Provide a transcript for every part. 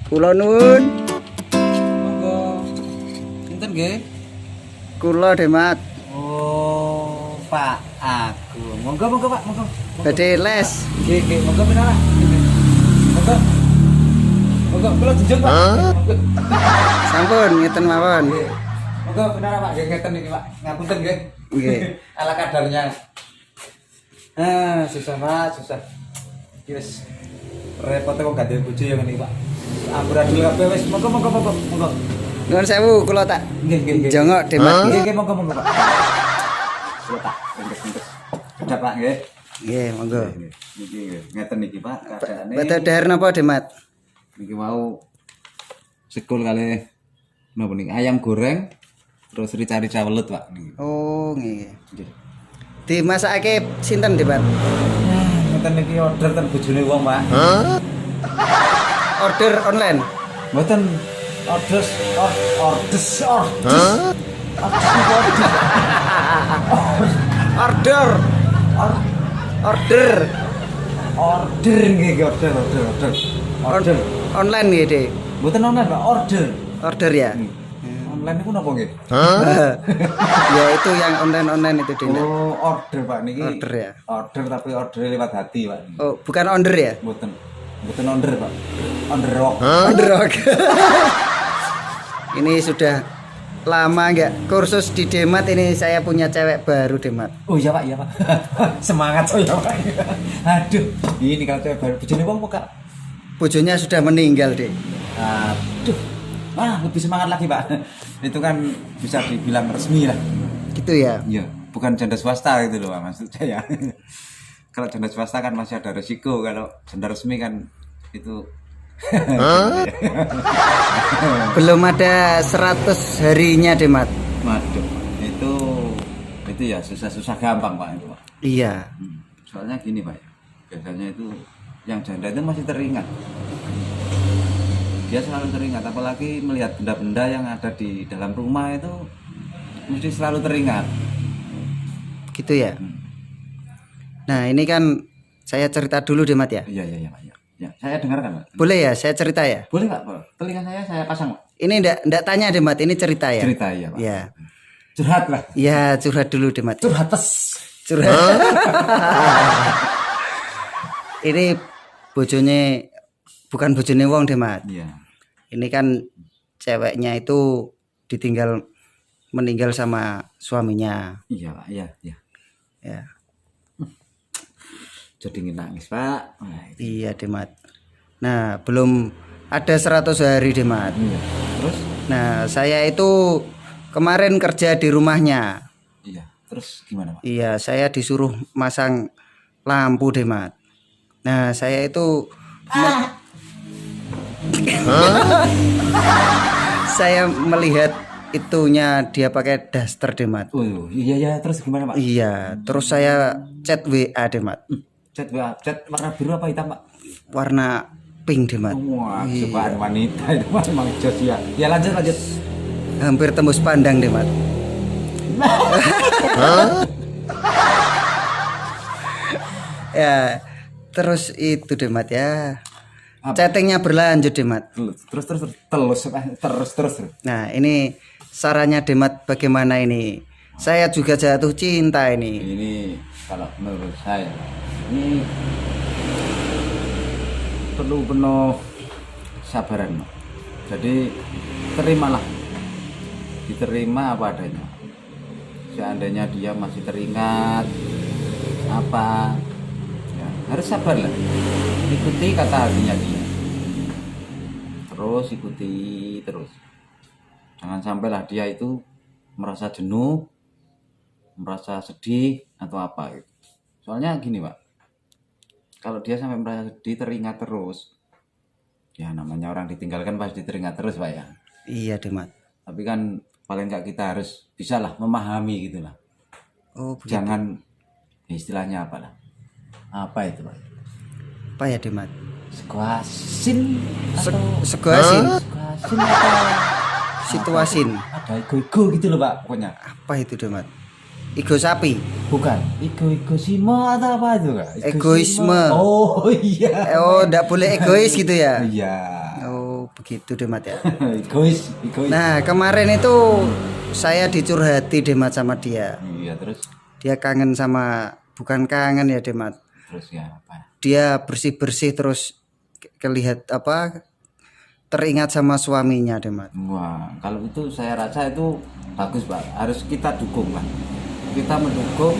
Kula nuwun. Monggo. Pinten nggih? Kula Demat. Oh, Pak Agung. Monggo Pak, monggo. Badhe les. Nggih, monggo pinara. Monggo. Monggo kula junjung Pak. Monggo. Sampun ngeten mawon. Nggih. Monggo pinara Pak, nggih ngeten iki Pak. Ngapunten nggih. Nggih. Ala kadarnya. Susah Pak, susah. Wis repot kok gak duwe bojo ya ngene iki Pak. Amburadul kabeh wis monggo. Nuwun sewu kula tak Nggih. jongok Demat. Nggih, monggo Pak. Kula tak engkes. Sudah Pak nggih. Nggih, monggo. Niki ngeten niki Pak, keadaane. Badhe dahar napa Demat? Niki mau sekul kali napa niki ayam goreng terus rica-rica welut Pak niki. Oh, nggih. Nggih. Dimasakake sinten Demat? Ngeten niki order ten bojone wong Pak. Order online. Mboten order. Order nggih order. Online nggih, Dik. Mboten online Pak, order. Order ya. Online niku napa nggih? Ya itu yang online itu Dina. Oh, order Pak niki. Order ya. Order tapi order lewat hati Pak. Oh, bukan order ya? Mboten order Pak. Order rock. Order rock. Ini sudah lama enggak kursus di Demat, ini saya punya cewek baru Demat. Oh iya Pak. Semangat saya Pak. Aduh, ini kalau cewek baru bojone wong kok Kak. Bojonya sudah meninggal, Dek. Aduh. Lebih semangat lagi Pak. Itu kan bisa dibilang resmi lah. Gitu ya. Iya, bukan janda swasta gitu loh Pak, maksud saya. Kalau janda swasta kan masih ada resiko, kalau janda resmi kan itu Belum ada 100 harinya Demat. waduh, itu ya susah-susah gampang Pak itu Pak. Iya. Soalnya gini Pak, biasanya itu yang janda itu masih teringat. Dia selalu teringat, apalagi melihat benda-benda yang ada di dalam rumah itu mesti selalu teringat. Gitu ya. Nah, ini kan saya cerita dulu Demat ya. Iya Pak. Ya, saya dengarkan Pak. Boleh ya saya cerita ya? Boleh Pak, telinga saya pasang Pak. Ini ndak tanya Demat, ini cerita ya. Cerita ya Pak. Ya. Curhat lah. Ya, curhat dulu Demat. Curhates. Curhat. Ini bojone bukan bojone wong Demat. Iya. Ini kan ceweknya itu meninggal sama suaminya. Iya Pak, iya. Ya. Jadi ingin nangis Pak. Iya Demat. Nah, belum ada 100 hari Demat. Iya. Terus? Nah, saya itu kemarin kerja di rumahnya. Iya. Terus gimana Pak? Iya, saya disuruh masang lampu Demat. Nah, saya itu saya melihat itunya dia pakai daster Demat. Oh iya. Terus gimana Pak? Iya, terus saya chat WA Demat. Chat warna biru apa hitam Pak? Warna pink Demat. Wah, cobaan wanita itu Pak, emang jos ya. Ya lanjut. Hampir tembus pandang Demat. Ya, terus itu Demat ya. Chattingnya berlanjut Demat. Terus. Nah, ini sarannya Demat bagaimana ini? Saya juga jatuh cinta ini. Ini kalau menurut saya ini perlu penuh sabaran Pak. Jadi terimalah, diterima apa adanya. Seandainya dia masih teringat apa, ya harus sabar lah. Ikuti kata hatinya dia. Ikuti terus. Jangan sampailah dia itu merasa jenuh, merasa sedih atau apa gitu. Soalnya gini Pak, kalau dia sampai merasa sedih teringat terus, ya namanya orang ditinggalkan pasti teringat terus Pak ya. Iya Demat. Tapi kan paling nggak kita harus bisa lah memahami gitu lah. Oh begitu. Jangan istilahnya apa lah? Apa itu Pak? Apa ya Demat? Sekuasin atau Seguasin. Sekuasin atau Situasin. ada ego gitu loh Pak pokoknya. Apa itu Demat? Ego sapi. Bukan egoisme atau apa itu Kak? Egoisme. Oh iya. Oh, enggak boleh egois gitu ya? Iya. Oh. Oh, begitu Demat ya. Egois. Nah, kemarin itu saya dicurhati Demat sama dia. Iya, terus Dia kangen sama, bukan kangen ya Demat. terus ya apa? Dia bersih-bersih terus kelihat apa? Teringat sama suaminya Demat. Wah, kalau itu saya rasa itu bagus Pak. Harus kita dukung lah. Kita mendukung,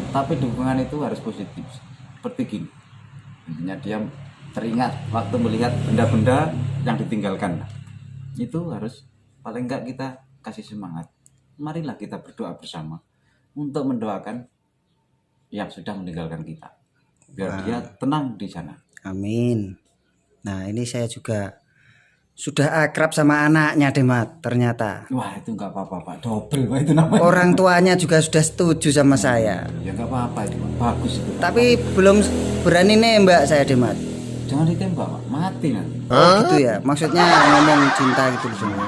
tapi dukungan itu harus positif. Seperti gini. Intinya dia teringat waktu melihat benda-benda yang ditinggalkan. Itu harus paling enggak kita kasih semangat. Marilah kita berdoa bersama untuk mendoakan yang sudah meninggalkan kita. Biar dia tenang di sana. Amin. Nah, ini saya juga sudah akrab sama anaknya Demat ternyata. Wah, itu enggak apa-apa Pak. Double Pak itu namanya. Orang tuanya juga sudah setuju sama saya. Ya enggak apa-apa itu Pak. Bagus itu. Tapi belum berani nembak saya Demat. Jangan ditembak Pak, mati nanti. Oh gitu ya. Maksudnya ngomong cinta gitu loh semua.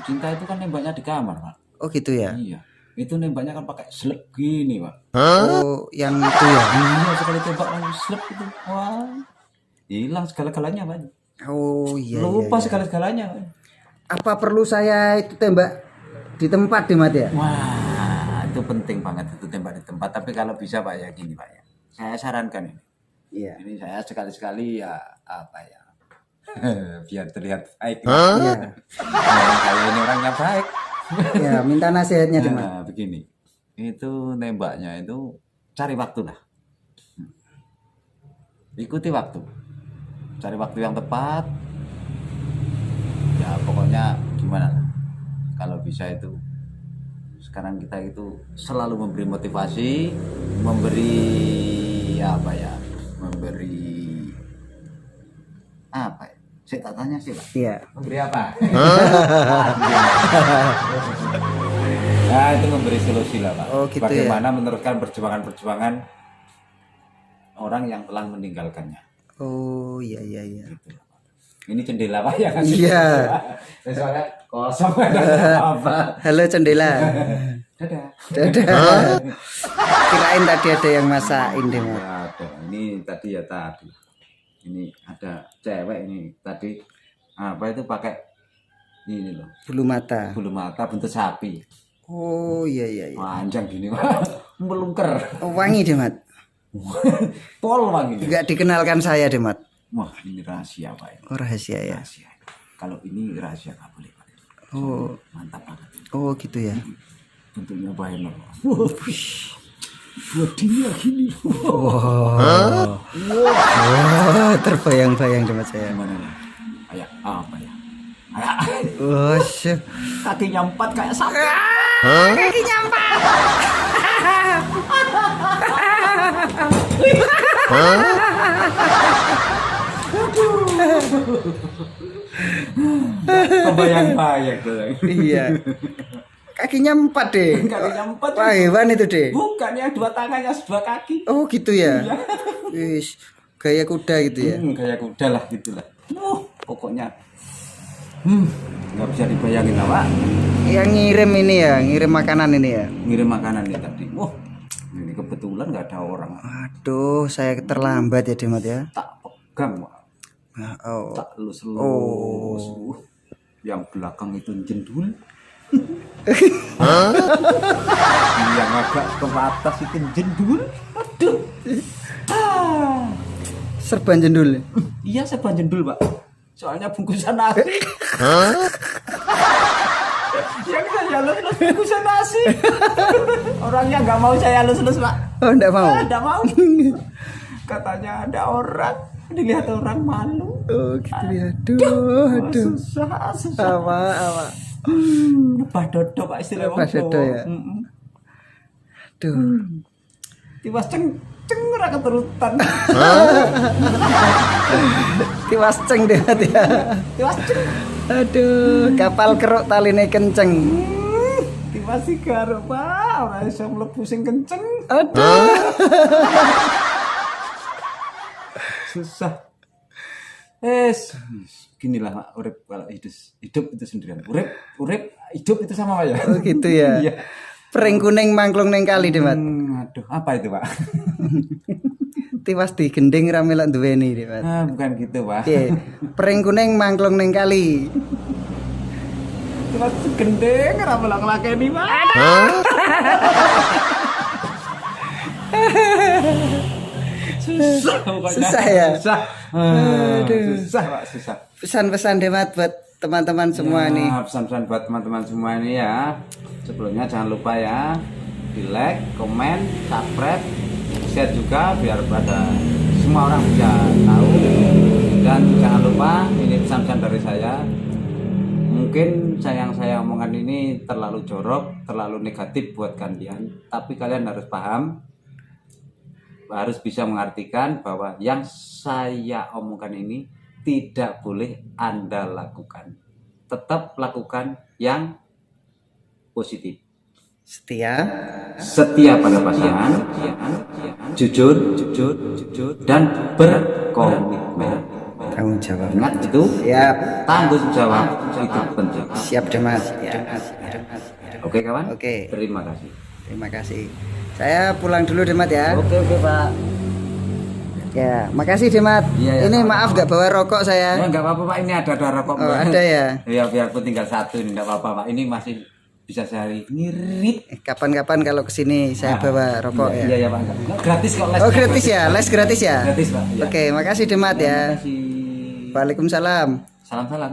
Cinta itu kan nembaknya di kamar Pak. Oh gitu ya. Iya. Itu nembaknya kan pakai slep gini Pak. Oh yang itu ya. Iya, sekali tembak langsung slep itu. Wah. Hilang segala-galanya Pak. Oh iya. Lupa iya. segala-galanya Pak. Apa perlu saya itu tembak di tempat Demat ya? Wah, itu penting banget itu tembak di tempat. Tapi kalau bisa Pak ya gini Pak ya. Saya sarankan ini. Iya. Ini saya sekali-sekali ya apa ya. Biar terlihat baik. Iya. Orang saya ini orangnya baik. Ya minta nasihatnya Demat. Nah, begini. Itu nembaknya itu cari waktu lah. Ikuti waktu. Cari waktu yang tepat. Ya pokoknya gimana lah. Kalau bisa itu sekarang kita itu selalu memberi motivasi, memberi apa ya? Memberi apa ya? Saya tak tanya sih Pak. Iya. Memberi apa? Nah itu memberi solusi lah Pak. Oh, gitu bagaimana meneruskan perjuangan-perjuangan orang yang telah meninggalkannya. Oh iya iya iya. Gitu lah, Pak. Ini jendela Pak ya kan? Iya. Soalnya kosong ada apa? Halo Cendela. Dadah. Dadah. Kirain tadi ada yang masakin Demat. Ya, ada. Ini tadi ya tadi. Ini ada cewek ini tadi apa itu pakai ini loh Bulu mata. bulu mata bentuk sapi. Oh iya iya iya. Panjang gini Pak. Melungker. Oh, wangi Demat. Pol wangi. Enggak dikenalkan saya Demat. Wah ini rahasia Pak. Oh rahasia ya. Rahasia. Kalau ini rahasia nggak boleh Pak. Oh. Mantap banget. Oh gitu ya. Bentuknya banyak. Bodinya gini. Wow. Wow, terbayang-bayang Demat saya. Gimana nih? Kayak apa ya? Kayak Oh, syuh. kakinya 4 kayak sapi. Kakinya 4. Kebayang-bayang tuh. Iya. Kakinya 4 deh. Kakinya 4. Wah, hewan itu deh. Bukan yang 2 tangannya 2 kaki. Oh, gitu ya. Wis, gaya kuda gitu ya. Kayak kuda lah gitulah. Pokoknya nggak bisa dibayangin lah Pak. Yang ngirim ini ya, ngirim makanan ini ya. Ngirim makanan nih tadi. Ini kebetulan nggak ada orang. Aduh, saya terlambat ya Demat ya. Tak pegang Pak. Oh. Tak lus-lus. Oh. Yang belakang itu jendul. Yang agak ke atas itu jendul. Aduh. Serban jendul. Iya serban jendul Pak. Soalnya bungkusan nasi. Yang saya lus-lus bungkusan nasi. Orangnya nggak mau saya lus-lus Pak. Oh, enggak mau. Nggak mau. Katanya ada orang. Dilihat orang malu. Oh, gitu ya. Aduh. Susah. Apa. Lebah dodo Pak istilah Lebah dodo ya? Aduh. Tiwas ceng ora keturutan. Tiwas ceng Demat ya. Tiwas ceng. Aduh, kapal keruk taline kenceng. Tiwas si karo Pak, ora iso mlebu sing kenceng. Aduh. Susah. Ginilah Pak, urip kalau hidup itu sendirian. Urip hidup itu sama Pak ya. Oh gitu ya. Iya. Pring kuning mangklung ning kali Demat. Aduh, apa itu, Pak? Tiwas digending ra melok duweni Demat. Bukan gitu, Pak. Piye? Pring kuning mangklung ning kali. Cuma gendeng ora melok nglakeni, Pak. Susah pokoknya. Susah ya? Susah. Aduh. Susah, Pak, susah. Pesan-pesan Demat buat teman-teman semua nih. Pesan-pesan buat teman-teman semua ini ya. Sebelumnya jangan lupa ya di like, komen, subscribe, share juga biar pada semua orang bisa tahu. Dan jangan lupa ini pesan-pesan dari saya. Mungkin yang saya omongkan ini terlalu jorok, terlalu negatif buat kalian. Tapi kalian harus paham, harus bisa mengartikan bahwa yang saya omongkan ini tidak boleh Anda lakukan. Tetap lakukan yang positif. Setia pada pasangan, jujur, dan berkomitmen. Tanggung jawab. Ingat itu. Siap. Tanggung jawab itu penting. Siap Demat. Oke kawan. Oke. Terima kasih. Terima kasih. Saya pulang dulu Demat ya. Oke Pak. Ya, makasih Demat. Iya, ini sama-sama. maaf gak bawa rokok saya. Enggak apa-apa Pak, ini ada rokok. Oh, ada ya. Iya, biarpun tinggal satu ini enggak apa-apa Pak. Ini masih bisa sehari ngirit. Kapan-kapan kalau kesini saya bawa rokok ya. Iya Pak. Gratis kok les. Oh gratis ya, les gratis ya. Gratis Pak. Iya. Ya. Makasih Demat ya. Terima kasih. Waalaikumsalam. Salam-salam.